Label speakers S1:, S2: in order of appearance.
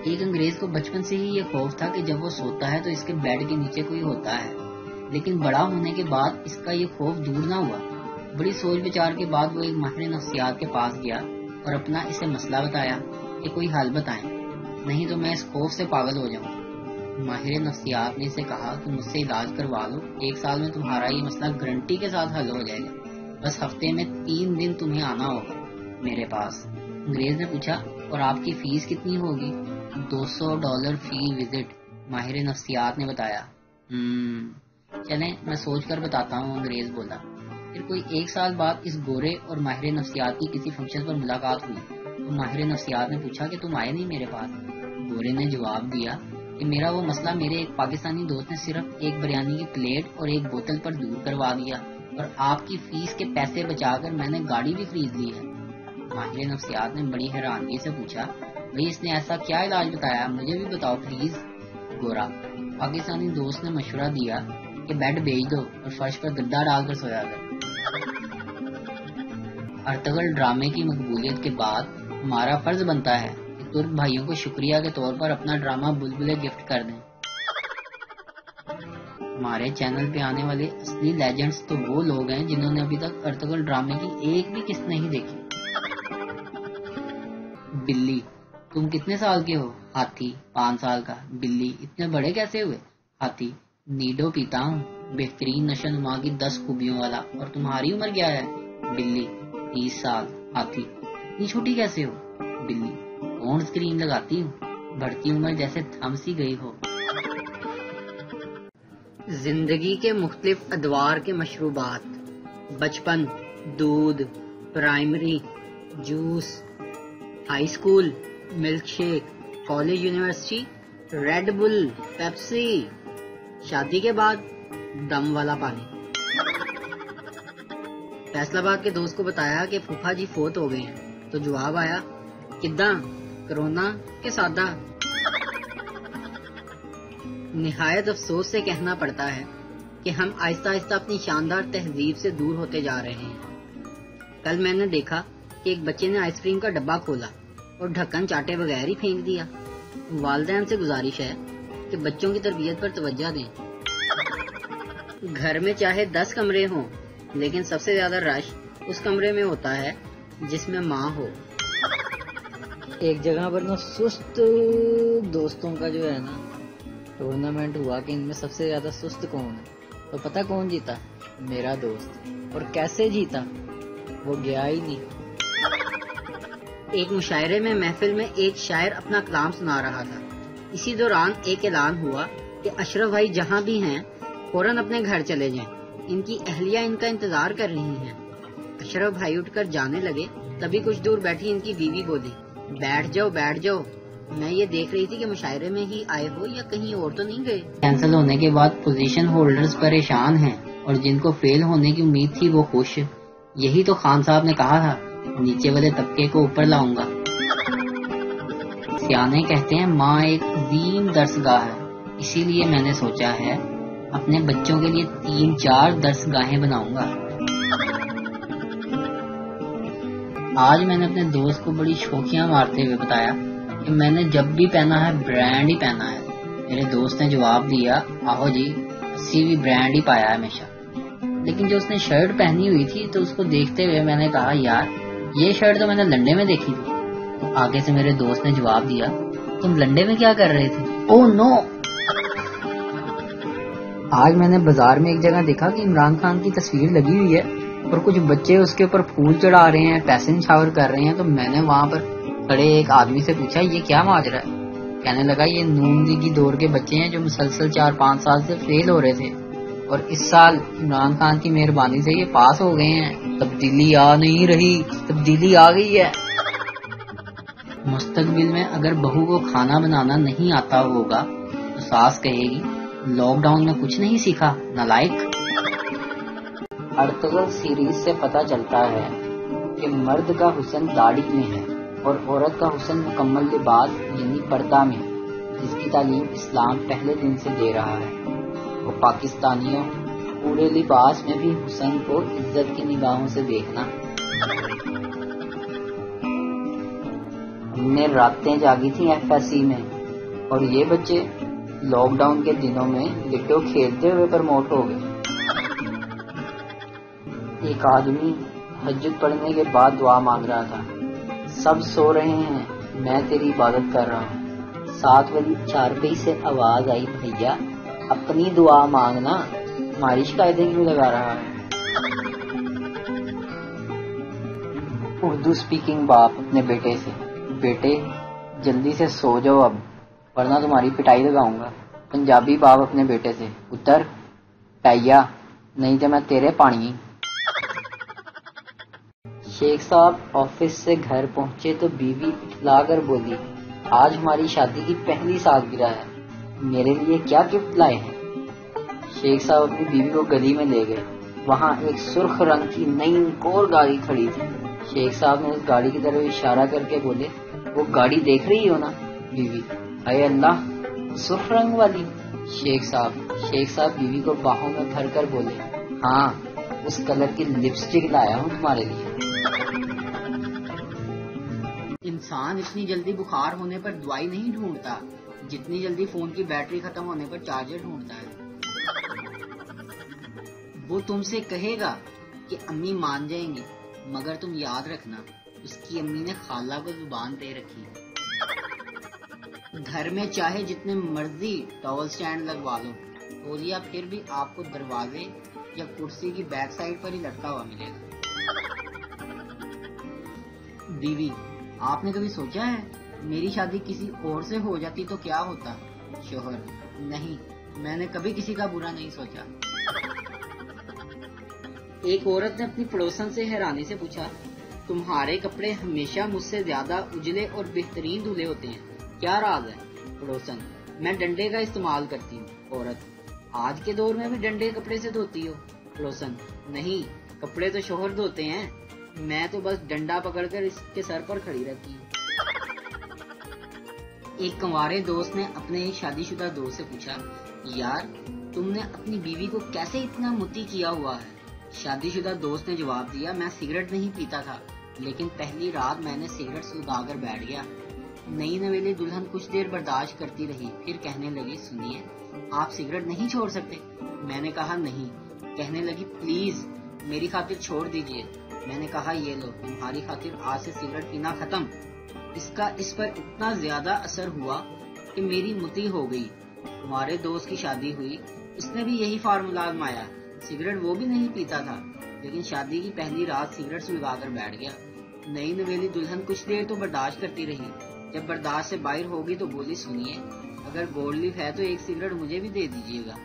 S1: ایک انگریز کو بچپن سے ہی یہ خوف تھا کہ جب وہ سوتا ہے تو اس کے بیڈ کے نیچے کوئی ہوتا ہے، لیکن بڑا ہونے کے بعد اس کا یہ خوف دور نہ ہوا۔ بڑی سوچ بچار کے بعد وہ ایک ماہر نفسیات کے پاس گیا اور اپنا اسے مسئلہ بتایا کہ کوئی حل بتائیں، نہیں تو میں اس خوف سے پاگل ہو جاؤں۔ ماہر نفسیات نے اسے کہا کہ مجھ سے علاج کروا لو، 1 سال میں تمہارا یہ مسئلہ گارنٹی کے ساتھ حل ہو جائے گا، بس ہفتے میں 3 دن تمہیں آنا ہوگا میرے پاس۔ انگریز نے پوچھا اور آپ کی فیس کتنی ہوگی؟ $200 فی وزٹ، ماہر نفسیات نے بتایا۔ چلیں میں سوچ کر بتاتا ہوں، انگریز بولا۔ پھر کوئی 1 سال بعد اس گورے اور ماہر نفسیات کی کسی فنکشن پر ملاقات ہوئی تو ماہر نفسیات نے پوچھا کہ تم آئے نہیں میرے پاس؟ گورے نے جواب دیا کہ میرا وہ مسئلہ میرے ایک پاکستانی دوست نے صرف ایک بریانی کی پلیٹ اور ایک بوتل پر دور کروا دیا، اور آپ کی فیس کے پیسے بچا کر میں نے گاڑی بھی خرید لی ہے۔ ماہر نفسیات نے بڑی حیرانگی سے پوچھا، بھئی اس نے ایسا کیا علاج بتایا، مجھے بھی بتاؤ پلیز۔ گورا: پاکستانی دوست نے مشورہ دیا کہ بیڈ بیچ دو اور فرش پر گدا ڈال کر سویا کر۔ ارطغرل ڈرامے کی مقبولیت کے بعد ہمارا فرض بنتا ہے کہ ترک بھائیوں کو شکریہ کے طور پر اپنا ڈرامہ بلبلے گفٹ کر دیں۔ ہمارے چینل پہ آنے والے اصلی لیجنڈز تو وہ لوگ ہیں جنہوں نے ابھی تک ارطغرل ڈرامے کی ایک بھی قسط نہیں دیکھی۔ بلی: تم کتنے سال کے ہو؟ ہاتھی: 5 سال کا۔ بلی: اتنے بڑے کیسے ہوئے؟ ہاتھی: نیڈو پیتا ہوں، بہترین نشو نما کی 10 خوبیوں والا۔ اور تمہاری عمر کیا ہے؟ بلی: 30 سال۔ ہاتھی: اتنی چھوٹی کیسے ہو؟ بلی: کون سکرین لگاتی ہوں، بڑھتی عمر جیسے تھم سی گئی ہو۔ زندگی کے مختلف ادوار کے مشروبات: بچپن، دودھ، primary, juice, high school, milkshake, college university, Red Bull, Pepsi, شادی کے بعد دم والا پانی۔ فیصل آباد کے دوست کو بتایا کہ پھوپھا جی فوت ہو گئے ہیں تو جواب آیا، کداں، کرونا کے سادہ؟ نہایت افسوس سے کہنا پڑتا ہے کہ ہم آہستہ آہستہ اپنی شاندار تہذیب سے دور ہوتے جا رہے ہیں۔ کل میں نے دیکھا کہ ایک بچے نے آئس کریم کا ڈبہ کھولا اور ڈھکن چاٹے بغیر ہی پھینک دیا۔ والدین سے گزارش ہے کہ بچوں کی تربیت پر توجہ دیں۔ گھر میں چاہے 10 کمرے ہوں لیکن سب سے زیادہ رش اس کمرے میں ہوتا ہے جس میں ماں ہو۔ ایک جگہ پر نا سست دوستوں کا جو ہے نا ٹورنامنٹ ہوا کہ ان میں سب سے زیادہ سست کون ہے، تو پتہ کون جیتا؟ میرا دوست۔ اور کیسے جیتا؟ وہ گیا ہی نہیں۔ ایک مشاعرے میں محفل میں ایک شاعر اپنا کلام سنا رہا تھا، اسی دوران ایک اعلان ہوا کہ اشرف بھائی جہاں بھی ہیں فوراً اپنے گھر چلے جائیں، ان کی اہلیہ ان کا انتظار کر رہی ہیں۔ اشرف بھائی اٹھ کر جانے لگے، تبھی کچھ دور بیٹھی ان کی بیوی بولی، بیٹھ جاؤ بیٹھ جاؤ، میں یہ دیکھ رہی تھی کہ مشاعرے میں ہی آئے ہو یا کہیں اور تو نہیں گئے۔ کینسل ہونے کے بعد پوزیشن ہولڈرز پریشان ہیں اور جن کو فیل ہونے کی امید تھی وہ خوش۔ یہی تو خان صاحب نے کہا تھا، نیچے والے طبقے کو اوپر لاؤں گا۔ سیانے کہتے ہیں ماں ایک عظیم درسگاہ ہے، اسی لیے میں نے سوچا ہے اپنے بچوں کے لیے 3-4 درسگاہیں بناؤں گا۔ آج میں نے اپنے دوست کو بڑی شوخیاں مارتے ہوئے بتایا کہ میں نے جب بھی پہنا ہے برانڈ ہی پہنا ہے۔ میرے دوست نے جواب دیا، آہو جی، اسی بھی برانڈ ہی پایا ہے ہمیشہ۔ لیکن جو اس نے شرٹ پہنی ہوئی تھی تو اس کو دیکھتے ہوئے میں نے کہا، یار یہ شرٹ تو میں نے لنڈے میں دیکھی تھی۔ تو آگے سے میرے دوست نے جواب دیا، تم لنڈے میں کیا کر رہے تھے؟ اوہ نو! آج میں نے بازار میں ایک جگہ دیکھا کہ عمران خان کی تصویر لگی ہوئی ہے اور کچھ بچے اس کے اوپر پھول چڑھا رہے ہیں، پیسے نچھاور کر رہے ہیں۔ تو میں نے وہاں پر کھڑے ایک آدمی سے پوچھا، یہ کیا ماجرا ہے؟ کہنے لگا، یہ نون لیگی دور کے بچے ہیں جو مسلسل 4-5 سال سے فیل ہو رہے تھے اور اس سال عمران خان کی مہربانی سے یہ پاس ہو گئے ہیں۔ تبدیلی آ نہیں رہی، تبدیلی آ گئی ہے۔ مستقبل میں اگر بہو کو کھانا بنانا نہیں آتا ہوگا تو ساس کہے گی، لاک ڈاؤن میں کچھ نہیں سیکھا نالائق۔ ارطغرل سیریز سے پتہ چلتا ہے کہ مرد کا حسن داڑھی میں ہے اور عورت کا حسن مکمل لباس یعنی پردہ میں، جس کی تعلیم اسلام پہلے دن سے دے رہا ہے۔ وہ پاکستانیوں، پورے لباس میں بھی حسن کو عزت کی نگاہوں سے دیکھنا۔ ہم نے راتیں جاگی تھیں FSC میں، اور یہ بچے لاک ڈاؤن کے دنوں میں لٹو کھیلتے ہوئے پرموٹ ہو گئے۔ ایک آدمی تہجد پڑھنے کے بعد دعا مانگ رہا تھا، سب سو رہے ہیں، میں تیری عبادت کر رہا ہوں۔ ساتھ والی چارپائی سے آواز آئی، بھیا اپنی دعا مانگنا، ہماری شکایتیں کیوں لگا رہا ہے؟ اردو سپیکنگ باپ اپنے بیٹے سے، بیٹے جلدی سے سو جاؤ اب ورنہ تمہاری پٹائی لگاؤں گا۔ پنجابی باپ اپنے بیٹے سے، پتر پیا نہیں تو میں تیرے پانی۔ شیخ صاحب آفس سے گھر پہنچے تو بیوی لا کر بولی، آج ہماری شادی کی پہلی سالگرہ ہے، میرے لیے کیا گفٹ لائے ہیں؟ شیخ صاحب اپنی بیوی کو گلی میں لے گئے، وہاں ایک سرخ رنگ کی نئی کور گاڑی کھڑی تھی۔ شیخ صاحب نے اس گاڑی کی طرف اشارہ کر کے بولے، وہ گاڑی دیکھ رہی ہو نا؟ بیوی، اے اللہ سرخ رنگ والی؟ شیخ صاحب بیوی کو باہوں میں بھر کر بولے، ہاں اس کلر کی لپسٹک لایا ہوں تمہارے لیے۔ انسان اتنی جلدی بخار ہونے پر دوائی نہیں ڈھونڈتا جتنی جلدی فون کی بیٹری ختم ہونے پر چارجر ڈھونڈتا ہے۔ وہ تم سے کہے گا کہ امی مان جائیں گی، مگر تم یاد رکھنا اس کی امی نے خالہ کو زبان دے رکھی ہے۔ گھر میں چاہے جتنے مرضی ٹاول سٹینڈ لگوا لو، تولیہ پھر بھی آپ کو دروازے یا کرسی کی بیک سائڈ پر ہی لٹکا ہوا ملے گا۔ بیوی، آپ نے کبھی سوچا ہے میری شادی کسی اور سے ہو جاتی تو کیا ہوتا؟ شوہر، نہیں، میں نے کبھی کسی کا برا نہیں سوچا۔ ایک عورت نے اپنی پڑوسن سے حیرانی سے پوچھا، تمہارے کپڑے ہمیشہ مجھ سے زیادہ اجلے اور بہترین دھلے ہوتے ہیں، کیا راز ہے؟ پڑوسن، میں ڈنڈے کا استعمال کرتی ہوں۔ عورت، آج کے دور میں بھی ڈنڈے کپڑے سے دھوتی ہو؟ پڑوسن، نہیں، کپڑے تو شوہر دھوتے ہیں، میں تو بس ڈنڈا پکڑ کر اس کے سر پر کھڑی رہتی ہوں۔ ایک کنوارے دوست نے اپنے ایک شادی شدہ دوست سے پوچھا، یار تم نے اپنی بیوی کو کیسے اتنا متی کیا ہوا ہے؟ شادی شدہ دوست نے جواب دیا، میں سگریٹ نہیں پیتا تھا، لیکن پہلی رات میں نے سگریٹ سلگا کر بیٹھ گیا۔ نئی نویلی دلہن کچھ دیر برداشت کرتی رہی، پھر کہنے لگی، سنیے آپ سگریٹ نہیں چھوڑ سکتے؟ میں نے کہا نہیں۔ کہنے لگی، پلیز میری خاطر چھوڑ دیجئے۔ میں نے کہا، یہ لو تمہاری خاطر آج سے سگریٹ پینا ختم۔ اس کا اس پر اتنا زیادہ اثر ہوا کہ میری متی ہو گئی۔ ہمارے دوست کی شادی ہوئی، اس نے بھی یہی فارمولہ آزمایا، سگریٹ وہ بھی نہیں پیتا تھا، لیکن شادی کی پہلی رات سگریٹ سلگا کر بیٹھ گیا۔ نئی نویلی دلہن کچھ دیر تو برداشت کرتی رہی، جب برداشت سے باہر ہوگی تو بولی، سنیے اگر گولڈ لیف ہے تو ایک سگریٹ مجھے بھی دے دیجیے گا۔